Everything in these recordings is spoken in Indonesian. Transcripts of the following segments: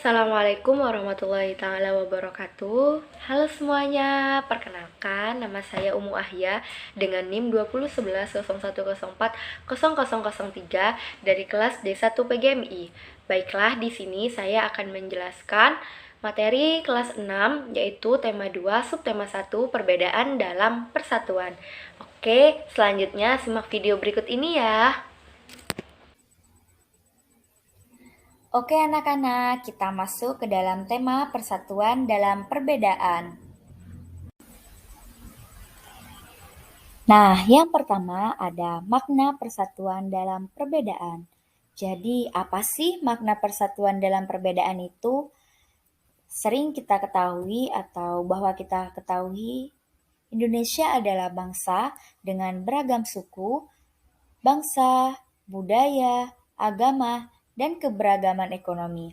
Assalamualaikum warahmatullahi taala wabarakatuh. Halo semuanya, perkenalkan nama saya Umu Ahya dengan NIM 201101040003 dari kelas D1 PGMI. Baiklah, di sini saya akan menjelaskan materi kelas 6 yaitu tema 2 subtema 1 perbedaan dalam persatuan. Oke, selanjutnya simak video berikut ini ya. Oke anak-anak, kita masuk ke dalam tema persatuan dalam perbedaan. Nah, yang pertama ada makna persatuan dalam perbedaan. Jadi, apa sih makna persatuan dalam perbedaan itu? Sering kita ketahui atau bahwa kita ketahui, Indonesia adalah bangsa dengan beragam suku, bangsa, budaya, agama, dan keberagaman ekonomi.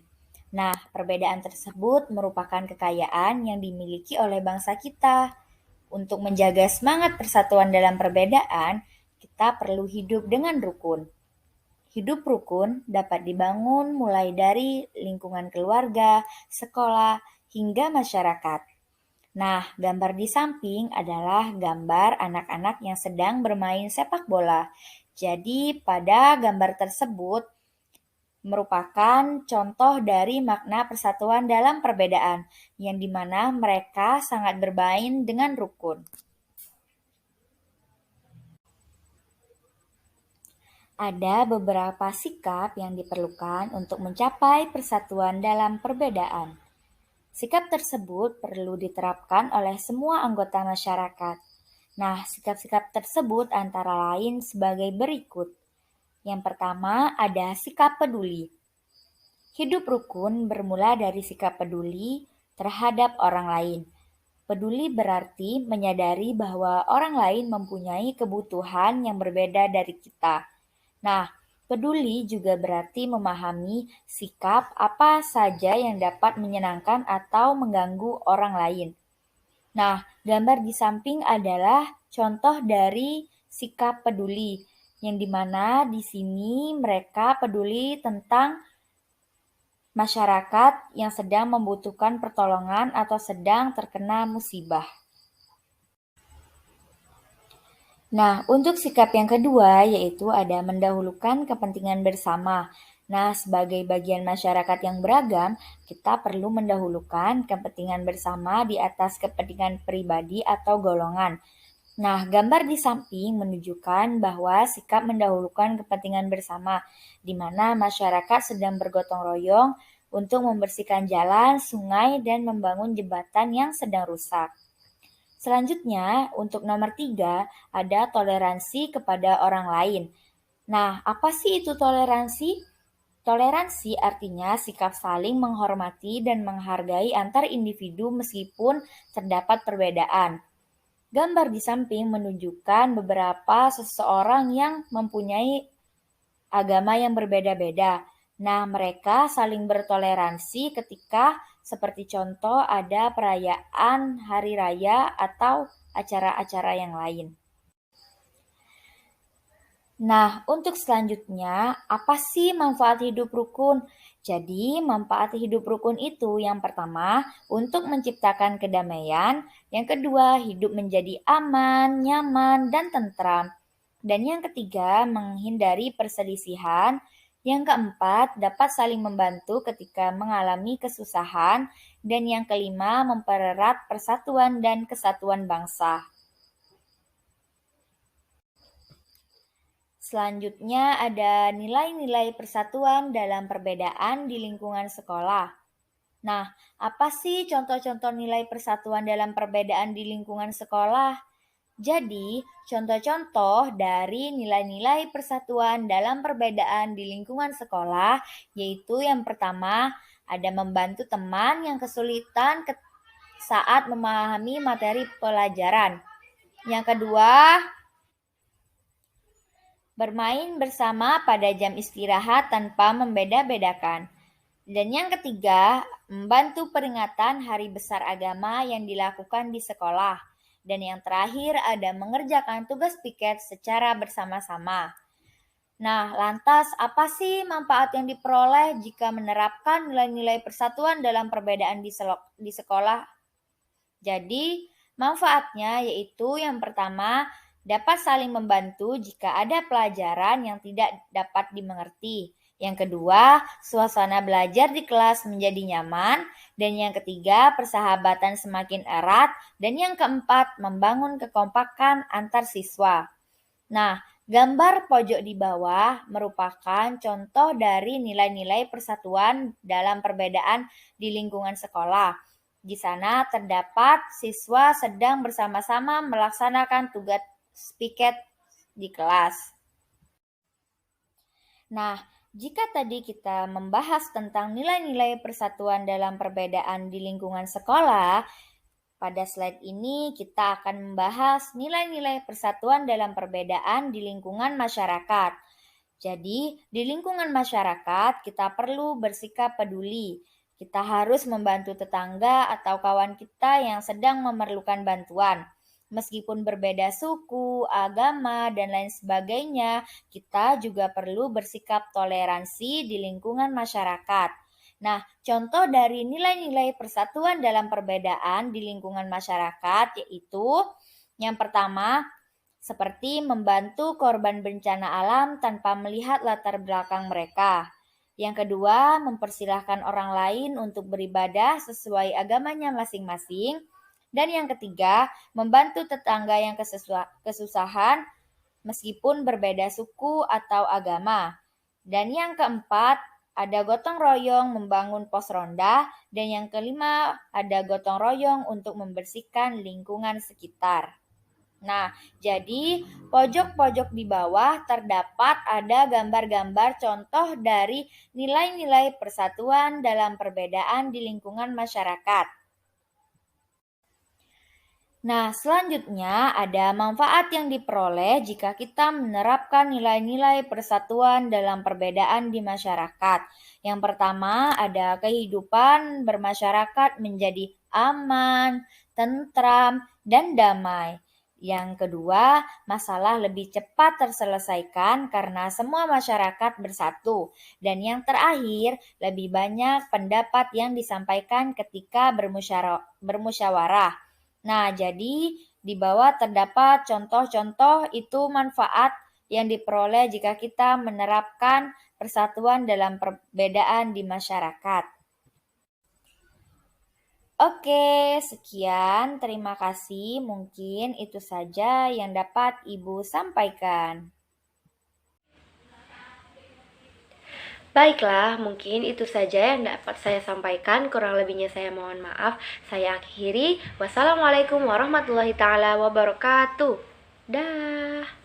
Nah, perbedaan tersebut merupakan kekayaan yang dimiliki oleh bangsa kita. Untuk menjaga semangat persatuan dalam perbedaan, kita perlu hidup dengan rukun. Hidup rukun dapat dibangun mulai dari lingkungan keluarga, sekolah, hingga masyarakat. Nah, gambar di samping adalah gambar anak-anak yang sedang bermain sepak bola. Jadi, pada gambar tersebut merupakan contoh dari makna persatuan dalam perbedaan, yang dimana mereka sangat bermain dengan rukun. Ada beberapa sikap yang diperlukan untuk mencapai persatuan dalam perbedaan. Sikap tersebut perlu diterapkan oleh semua anggota masyarakat. Nah, sikap-sikap tersebut antara lain sebagai berikut. Yang pertama ada sikap peduli. Hidup rukun bermula dari sikap peduli terhadap orang lain. Peduli berarti menyadari bahwa orang lain mempunyai kebutuhan yang berbeda dari kita. Nah, peduli juga berarti memahami sikap apa saja yang dapat menyenangkan atau mengganggu orang lain. Nah, gambar di samping adalah contoh dari sikap peduli, yang dimana di sini mereka peduli tentang masyarakat yang sedang membutuhkan pertolongan atau sedang terkena musibah. Nah, untuk sikap yang kedua yaitu ada mendahulukan kepentingan bersama. Nah, sebagai bagian masyarakat yang beragam, kita perlu mendahulukan kepentingan bersama di atas kepentingan pribadi atau golongan. Nah, gambar di samping menunjukkan bahwa sikap mendahulukan kepentingan bersama, di mana masyarakat sedang bergotong royong untuk membersihkan jalan, sungai, dan membangun jembatan yang sedang rusak. Selanjutnya, untuk nomor 3, ada toleransi kepada orang lain. Nah, apa sih itu toleransi? Toleransi artinya sikap saling menghormati dan menghargai antar individu meskipun terdapat perbedaan. Gambar di samping menunjukkan beberapa seseorang yang mempunyai agama yang berbeda-beda. Nah, mereka saling bertoleransi ketika seperti contoh ada perayaan hari raya atau acara-acara yang lain. Nah, untuk selanjutnya, apa sih manfaat hidup rukun? Jadi, manfaat hidup rukun itu yang pertama, untuk menciptakan kedamaian, yang kedua, hidup menjadi aman, nyaman, dan tentram. Dan yang ketiga, menghindari perselisihan. Yang keempat, dapat saling membantu ketika mengalami kesusahan. Dan yang kelima, mempererat persatuan dan kesatuan bangsa. Selanjutnya ada nilai-nilai persatuan dalam perbedaan di lingkungan sekolah. Nah, apa sih contoh-contoh nilai persatuan dalam perbedaan di lingkungan sekolah? Jadi, contoh-contoh dari nilai-nilai persatuan dalam perbedaan di lingkungan sekolah yaitu yang pertama, ada membantu teman yang kesulitan saat memahami materi pelajaran. Yang kedua, bermain bersama pada jam istirahat tanpa membeda-bedakan. Dan yang ketiga, membantu peringatan hari besar agama yang dilakukan di sekolah. Dan yang terakhir ada mengerjakan tugas piket secara bersama-sama. Nah, lantas apa sih manfaat yang diperoleh jika menerapkan nilai-nilai persatuan dalam perbedaan di sekolah? Jadi, manfaatnya yaitu yang pertama, dapat saling membantu jika ada pelajaran yang tidak dapat dimengerti. Yang kedua, suasana belajar di kelas menjadi nyaman. Dan yang ketiga, persahabatan semakin erat. Dan yang keempat, membangun kekompakan antar siswa. Nah, gambar pojok di bawah merupakan contoh dari nilai-nilai persatuan dalam perbedaan di lingkungan sekolah. Di sana terdapat siswa sedang bersama-sama melaksanakan tugas piket di kelas. Nah, jika tadi kita membahas tentang nilai-nilai persatuan dalam perbedaan di lingkungan sekolah, pada slide ini kita akan membahas nilai-nilai persatuan dalam perbedaan di lingkungan masyarakat. Jadi, di lingkungan masyarakat kita perlu bersikap peduli. Kita harus membantu tetangga atau kawan kita yang sedang memerlukan bantuan. Meskipun berbeda suku, agama, dan lain sebagainya, kita juga perlu bersikap toleransi di lingkungan masyarakat. Nah, contoh dari nilai-nilai persatuan dalam perbedaan di lingkungan masyarakat yaitu yang pertama, seperti membantu korban bencana alam tanpa melihat latar belakang mereka. Yang kedua, mempersilahkan orang lain untuk beribadah sesuai agamanya masing-masing. Dan yang ketiga, membantu tetangga yang kesusahan meskipun berbeda suku atau agama. Dan yang keempat, ada gotong royong membangun pos ronda, dan yang kelima ada gotong royong untuk membersihkan lingkungan sekitar. Nah, jadi pojok-pojok di bawah terdapat ada gambar-gambar contoh dari nilai-nilai persatuan dalam perbedaan di lingkungan masyarakat. Nah, selanjutnya ada manfaat yang diperoleh jika kita menerapkan nilai-nilai persatuan dalam perbedaan di masyarakat. Yang pertama, ada kehidupan bermasyarakat menjadi aman, tentram, dan damai. Yang kedua, masalah lebih cepat terselesaikan karena semua masyarakat bersatu. Dan yang terakhir, lebih banyak pendapat yang disampaikan ketika bermusyawarah. Nah, jadi di bawah terdapat contoh-contoh itu manfaat yang diperoleh jika kita menerapkan persatuan dalam perbedaan di masyarakat. Oke, sekian. Terima kasih. Mungkin itu saja yang dapat Ibu sampaikan. Baiklah, mungkin itu saja yang dapat saya sampaikan. Kurang lebihnya saya mohon maaf. Saya akhiri. Wassalamualaikum warahmatullahi taala wabarakatuh. Dah.